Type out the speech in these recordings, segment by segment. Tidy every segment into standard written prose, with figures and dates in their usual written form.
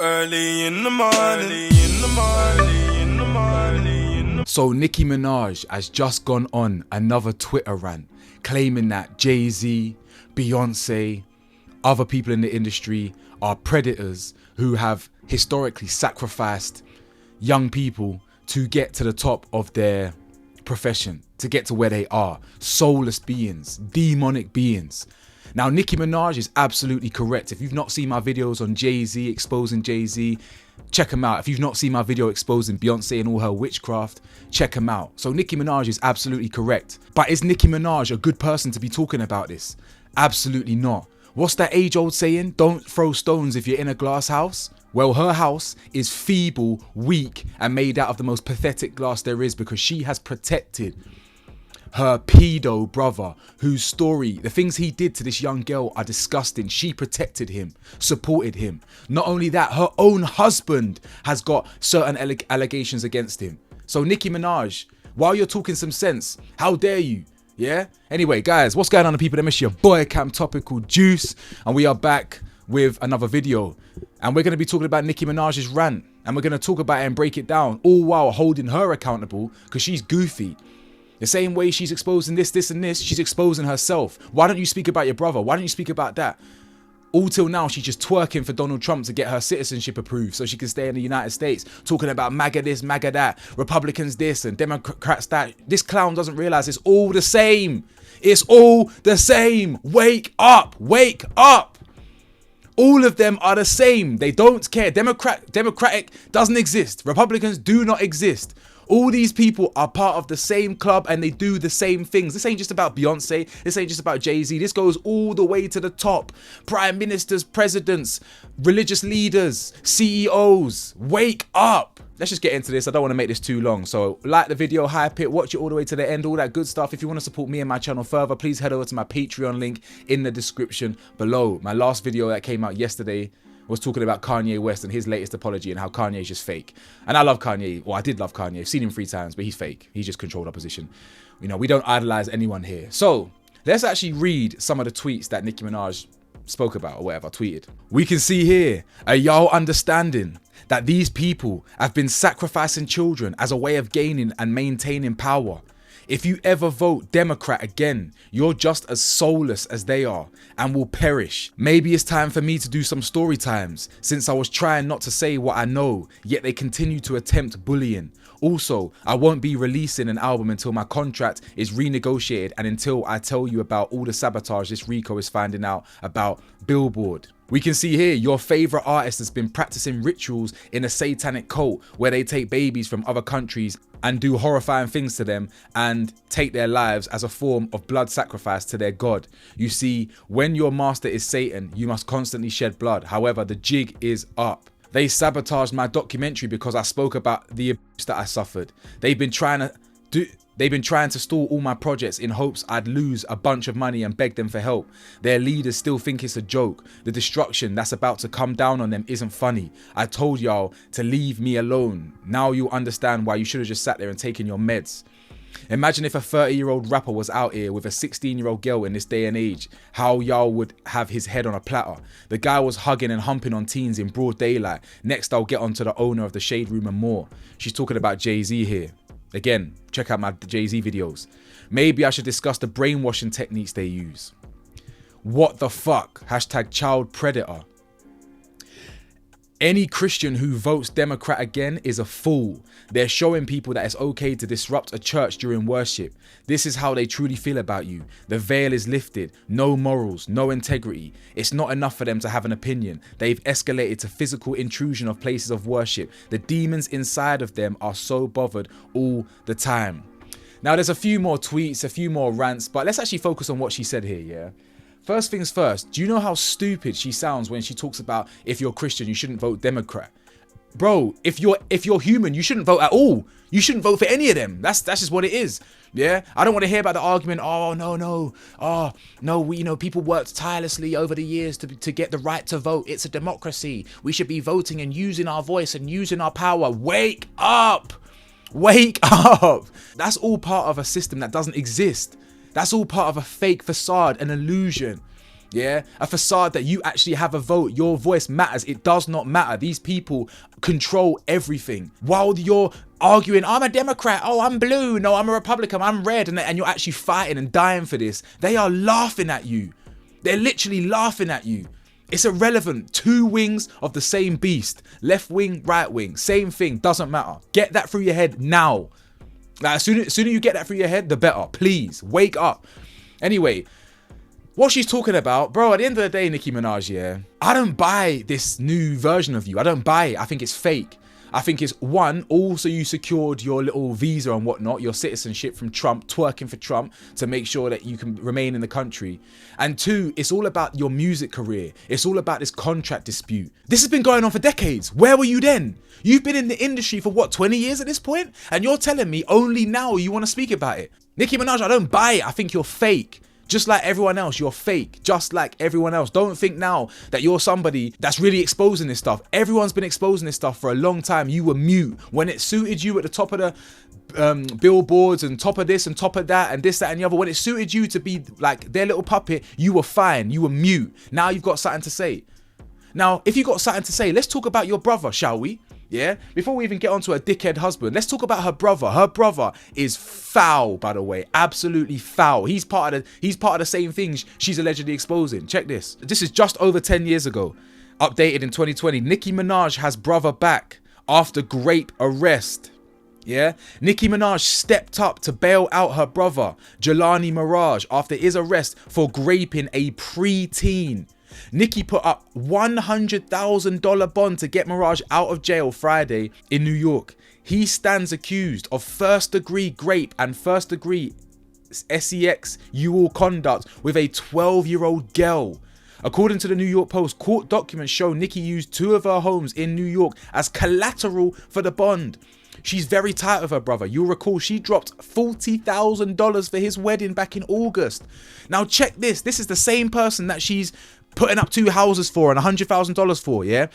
Early in the morning, So Nicki Minaj has just gone on another Twitter rant claiming that Jay-Z, Beyonce, other people in the industry are predators who have historically sacrificed young people to get to the top of their profession, to get to where they are. Soulless beings, demonic beings. Now, Nicki Minaj is absolutely correct. If you've not seen my videos on Jay-Z, exposing Jay-Z, check them out. If you've not seen my video exposing Beyonce and all her witchcraft, check them out. So Nicki Minaj is absolutely correct. But is Nicki Minaj a good person to be talking about this? Absolutely not. What's that age-old saying? Don't throw stones if you're in a glass house. Well, her house is feeble, weak, and made out of the most pathetic glass there is because she has protected her pedo brother, whose story, the things he did to this young girl are disgusting. She protected him, supported him. Not only that, her own husband has got certain allegations against him. So Nicki Minaj, while you're talking some sense, how dare you? Yeah? Anyway, guys, what's going on, the people? It's your boy Cam Topical Juice, and we are back with another video. And we're going to be talking about Nicki Minaj's rant, and we're going to talk about it and break it down, all while holding her accountable because she's goofy. The same way she's exposing this and this, she's exposing herself. Why don't you speak about your brother? Why don't you speak about that? All till now, she's just twerking for Donald Trump to get her citizenship approved so she can stay in the United States, talking about MAGA this, MAGA that, Republicans this and Democrats that. This clown doesn't realize it's all the same. It's all the same. Wake up. Wake up. All of them are the same. They don't care. Democratic doesn't exist. Republicans do not exist. All these people are part of the same club and they do the same things. This ain't just about Beyonce. This ain't just about Jay-Z. This goes all the way to the top. Prime ministers, presidents, religious leaders, CEOs. Wake up. Let's just get into this. I don't want to make this too long. So like the video, hype it, watch it all the way to the end, all that good stuff. If you want to support me and my channel further, please head over to my Patreon link in the description below. My last video that came out yesterday was talking about Kanye West and his latest apology and how Kanye is just fake. And I love Kanye. Well, I did love Kanye. I've seen him 3 times, but he's fake. He's just controlled opposition. You know, we don't idolize anyone here. So let's actually read some of the tweets that Nicki Minaj spoke about or whatever, tweeted. We can see here, are y'all understanding that these people have been sacrificing children as a way of gaining and maintaining power? If you ever vote Democrat again, you're just as soulless as they are and will perish. Maybe it's time for me to do some story times since I was trying not to say what I know, yet they continue to attempt bullying. Also, I won't be releasing an album until my contract is renegotiated and until I tell you about all the sabotage this Rico is finding out about Billboard. We can see here your favorite artist has been practicing rituals in a satanic cult where they take babies from other countries and do horrifying things to them and take their lives as a form of blood sacrifice to their god. You see, when your master is Satan, you must constantly shed blood. However, the jig is up. They sabotaged my documentary because I spoke about the abuse that I suffered. They've been trying to stall all my projects in hopes I'd lose a bunch of money and beg them for help. Their leaders still think it's a joke. The destruction that's about to come down on them isn't funny. I told y'all to leave me alone. Now you'll understand why you should have just sat there and taken your meds. Imagine if a 30-year-old rapper was out here with a 16-year-old girl in this day and age, how y'all would have his head on a platter. The guy was hugging and humping on teens in broad daylight. Next, I'll get on to the owner of the Shade Room and more. She's talking about Jay-Z here. Again, check out my Jay-Z videos. Maybe I should discuss the brainwashing techniques they use. What the fuck? Hashtag child predator. Any Christian who votes Democrat again is a fool. They're showing people that it's okay to disrupt a church during worship. This is how they truly feel about you. The veil is lifted. No morals, no integrity. It's not enough for them to have an opinion. They've escalated to physical intrusion of places of worship. The demons inside of them are so bothered all the time. Now there's a few more tweets, a few more rants, but let's actually focus on what she said here, yeah? First things first, do you know how stupid she sounds when she talks about if you're Christian, you shouldn't vote Democrat? Bro, if you're human, you shouldn't vote at all. You shouldn't vote for any of them. That's just what it is. Yeah, I don't want to hear about the argument. Oh no, we, people worked tirelessly over the years to get the right to vote. It's a democracy. We should be voting and using our voice and using our power. Wake up. Wake up. That's all part of a system that doesn't exist. That's all part of a fake facade, an illusion. Yeah, a facade that you actually have a vote. Your voice matters. It does not matter. These people control everything. While you're arguing, I'm a Democrat, oh, I'm blue, no, I'm a Republican, I'm red, and you're actually fighting and dying for this. They are laughing at you. They're literally laughing at you. It's irrelevant. Two wings of the same beast. Left wing, right wing, same thing, doesn't matter. Get that through your head now. Like, as sooner you get that through your head, the better. Please, wake up. Anyway, what she's talking about, bro, at the end of the day, Nicki Minaj, yeah, I don't buy this new version of you. I don't buy it. I think it's fake. I think it's one, also you secured your little visa and whatnot, your citizenship from Trump, twerking for Trump to make sure that you can remain in the country. And two, it's all about your music career. It's all about this contract dispute. This has been going on for decades. Where were you then? You've been in the industry for what, 20 years at this point? And you're telling me only now you want to speak about it. Nicki Minaj, I don't buy it. I think you're fake. Just like everyone else, you're fake. Just like everyone else. Don't think now that you're somebody that's really exposing this stuff. Everyone's been exposing this stuff for a long time. You were mute. When it suited you at the top of the billboards and top of this and top of that and this, that and the other, when it suited you to be like their little puppet, you were fine. You were mute. Now you've got something to say. Now, if you got something to say, let's talk about your brother, shall we? Yeah, before we even get onto her dickhead husband, let's talk about her brother. Her brother is foul, by the way, absolutely foul. He's part of the same things she's allegedly exposing. Check this. This is just over 10 years ago, updated in 2020. Nicki Minaj has brother back after grape arrest. Yeah, Nicki Minaj stepped up to bail out her brother, Jelani Mirage, after his arrest for graping a preteen. Nicki put up $100,000 bond to get Mirage out of jail Friday in New York. He stands accused of first-degree grape and first-degree sex conduct with a 12-year-old girl. According to the New York Post, court documents show Nicki used two of her homes in New York as collateral for the bond. She's very tight with her brother. You'll recall she dropped $40,000 for his wedding back in August. Now check this. This is the same person that she's putting up two houses for and $100,000 for, yeah?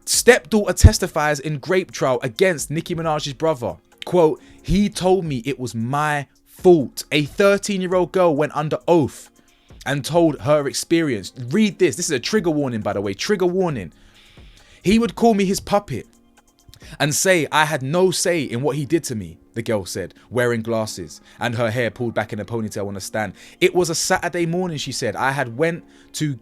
Stepdaughter testifies in grape trial against Nicki Minaj's brother. Quote, he told me it was my fault. A 13-year-old girl went under oath and told her experience. Read this. This is a trigger warning, by the way. Trigger warning. He would call me his puppet and say I had no say in what he did to me, the girl said, wearing glasses and her hair pulled back in a ponytail on a stand. It was a Saturday morning, she said. I had went to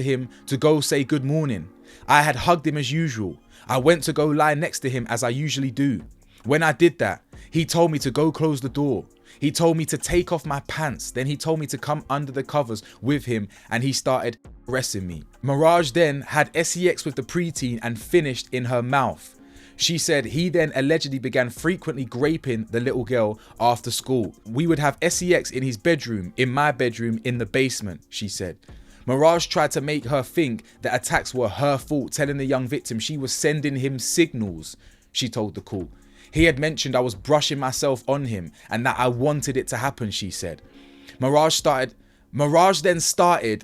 him to go say good morning. I had hugged him as usual. I went to go lie next to him as I usually do. When I did that, he told me to go close the door. He told me to take off my pants. Then he told me to come under the covers with him and he started caressing me. Mirage then had sex with the preteen and finished in her mouth. She said he then allegedly began frequently graping the little girl after school. We would have sex in his bedroom, in my bedroom, in the basement, she said. Mirage tried to make her think that attacks were her fault, telling the young victim she was sending him signals, she told the call. He had mentioned I was brushing myself on him and that I wanted it to happen, she said. Mirage then started,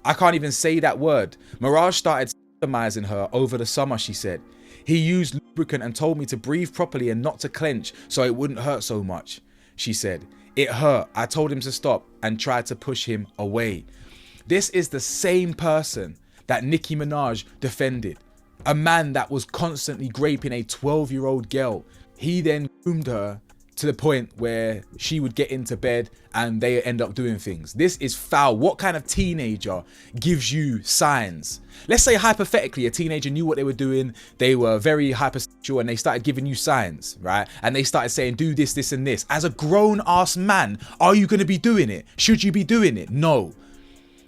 I can't even say that word. Mirage started sodomizing her over the summer, she said. He used lubricant and told me to breathe properly and not to clench so it wouldn't hurt so much, she said. It hurt. I told him to stop and tried to push him away. This is the same person that Nicki Minaj defended. A man that was constantly graping a 12-year-old girl. He then groomed her to the point where she would get into bed and they end up doing things. This is foul. What kind of teenager gives you signs? Let's say hypothetically a teenager knew what they were doing. They were very hypersexual and they started giving you signs, right? And they started saying, do this, this and this. As a grown-ass man, are you going to be doing it? Should you be doing it? No.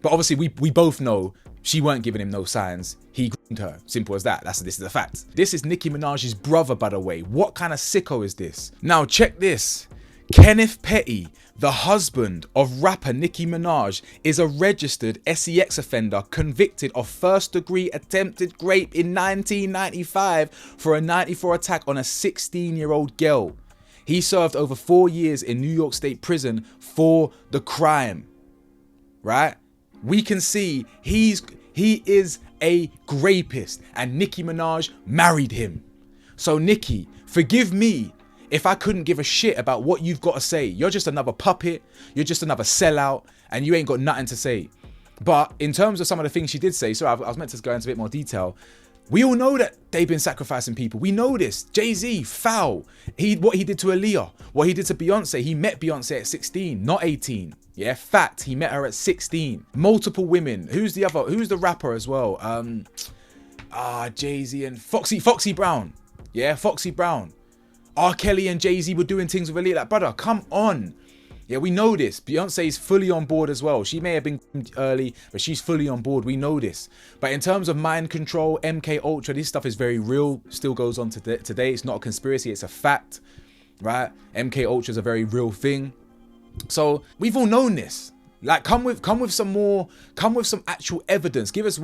But obviously we both know she weren't giving him no signs. He groomed her. Simple as that. This is the fact. This is Nicki Minaj's brother, by the way. What kind of sicko is this? Now check this. Kenneth Petty, the husband of rapper Nicki Minaj, is a registered sex offender convicted of first-degree attempted rape in 1995 for a 94 attack on a 16-year-old girl. He served over 4 years in New York State prison for the crime. Right? We can see he is a rapist and Nicki Minaj married him. So Nicki, forgive me if I couldn't give a shit about what you've got to say. You're just another puppet, you're just another sellout and you ain't got nothing to say. But in terms of some of the things she did say, so I was meant to go into a bit more detail. We all know that they've been sacrificing people. We know this. Jay-Z, foul. What he did to Aaliyah, what he did to Beyonce. He met Beyonce at 16, not 18. Yeah, fact. He met her at 16. Multiple women. Who's the rapper as well? Jay-Z and Foxy Brown. Yeah, Foxy Brown. R. Kelly and Jay-Z were doing things with Aaliyah. Like, brother, come on. Yeah, we know this. Beyonce's fully on board as well. She may have been early, but she's fully on board. We know this. But in terms of mind control, MK Ultra, this stuff is very real. Still goes on today. It's not a conspiracy. It's a fact, right? MK Ultra is a very real thing. So we've all known this. Like, come with some actual evidence. Give us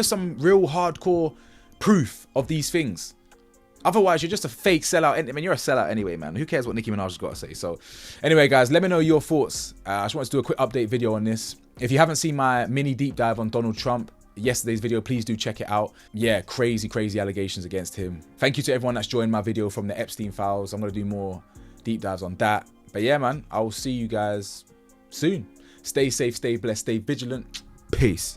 some real hardcore proof of these things. Otherwise, you're just a fake sellout. I mean, you're a sellout anyway, man. Who cares what Nicki Minaj has got to say? So anyway, guys, let me know your thoughts. I just wanted to do a quick update video on this. If you haven't seen my mini deep dive on Donald Trump, yesterday's video, please do check it out. Yeah, crazy allegations against him. Thank you to everyone that's joined my video from the Epstein files. I'm going to do more deep dives on that. But yeah, man, I will see you guys soon. Stay safe, stay blessed, stay vigilant. Peace.